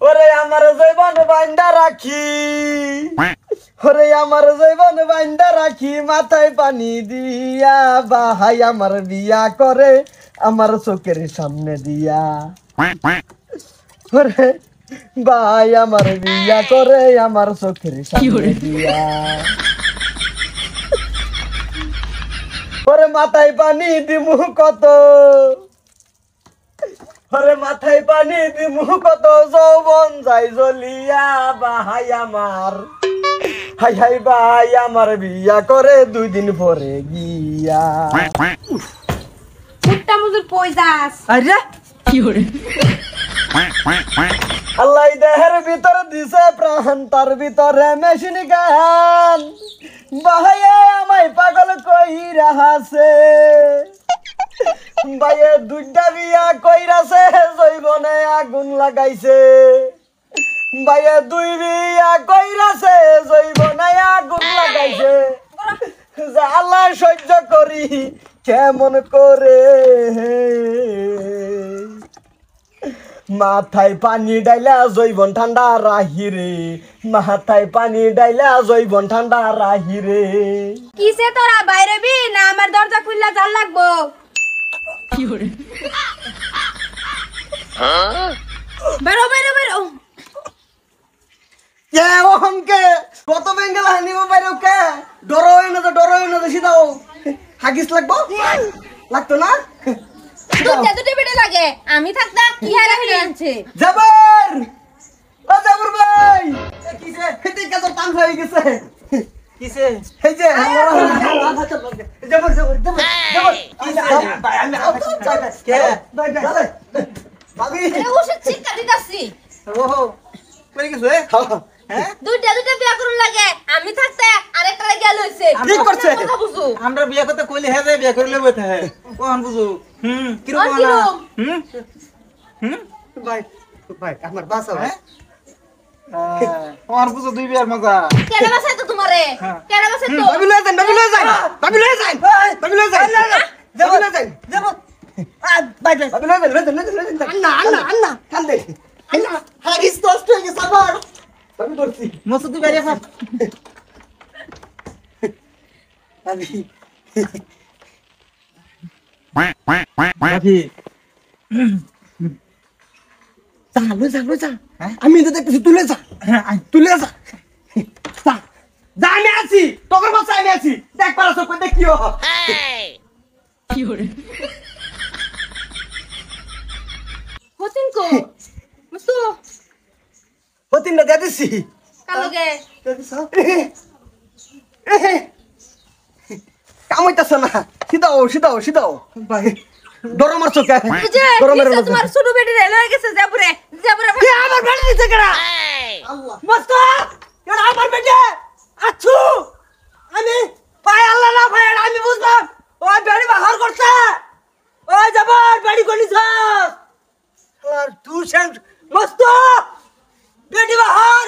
ওরে আমার জীবন বান্ধা রাখি, ওরে আমার জীবন বান্ধা রাখি, মাথায় পানি দিয়া বাহাই আমার বিয়া করে আমার চোখের সামনে দিয়া। ওরে ভাই আমার বিয়া করে আমার চোখের সামনে দিয়া। ওরে মাথায় পানি দিমু কত, ওরে মাথায় পানি দিমু কত, যৌবন যাই জ্বলিয়া বাহাই আমার, হাই হাই ভাই আমার বিয়া করে 2 দিন পরে গিয়া। কুত্তা মুজুর পয়সাস আরে কি হরে আল্লাহ দেহের ভিতর দিছে প্রাণ, তার ভিতরে মেশিন গান, বাহাইয়ে আমায় পাগল কইরা হাসে, বাইয়ে 2টা বিয়া কইরাছে, জৈবনে আগুন লাগাইছে, বাইয়ে 2 বিয়া কইরাছে, জৈবনে আগুন লাগাইছে, আল্লাহ সহ্য করি কেমন করে, মাথায় পানি ডাইলা জৈবন ঠান্ডা রাহিরে, মাথায় পানি ডাইলা জৈবন ঠান্ডা রাহিরে। কিসে তোরা বাইরে বি না আমার দরজা খুললা জাল লাগবো? কি হরে বেরো বেরো বেরো। কে ওহমকে কত বেঙ্গল হানিব বাইরে কে ডরই না তো সিধাও হাগিস লাগবো, লাগতো না? দুধে বেড়ে লাগে, আমি থাকতা কি হারা হইলে আনছে। জাবর ও জাবর ভাই কিসে হেতে কত টান হয়ে গেছে, কিসে এই যে জাবর ভাই আমি কে ভাই ভাবি ওষুধ চিকা দিতাছি। ওহো কই গেছে হ্যাঁ দুইটা বিয়া করুন লাগে, আমি থাকতে আরেকটা গেল হইছে। কি করছে? আমরা বিয়া করতে কইলে হে বিয়া করিলে বইতে হে কোন বুঝু কি রকম না ভাই ভাই আমার বাসা ভাই আমার বুঝু 2 বিয়ার মজা কেডা বাসায় তো তোমারে, কেডা বাসায় তো ভাবি লয়ে যান যাব ভাই ভাবি লয়ে যান আন্না কান দে আন্না হাগিস তো আসতে গেছে আবার ভাবি ধরছি মসুদ বাইরে ফাট ভাবি ভাবি যা আমি তো দেখতেছি তুলে যা আমি আছি তোর বাসায় আমি আছি, দেখ পারা সব দেখ কি হরে হতিন কো মস্তু হতিনটা দিয়ে দিছি কালকে কাম হইতাছে না, সিধাও ভাই ডর মারছো কে এই যে কিসে তোমার ছোট বেটি রে লয়ে গেছে জাবরে কে আমার বেটি দিছে কেডা? আল্লাহ মস্ত কেডা আমার বেটি আছু আমি ভাই আল্লাহ না ভাই আমি বুঝলাম ওই বেটি বাহার করছে, ওই যাবার বেটি কলিছ আর তুই সেন্ট মস্ত বেটি বাহার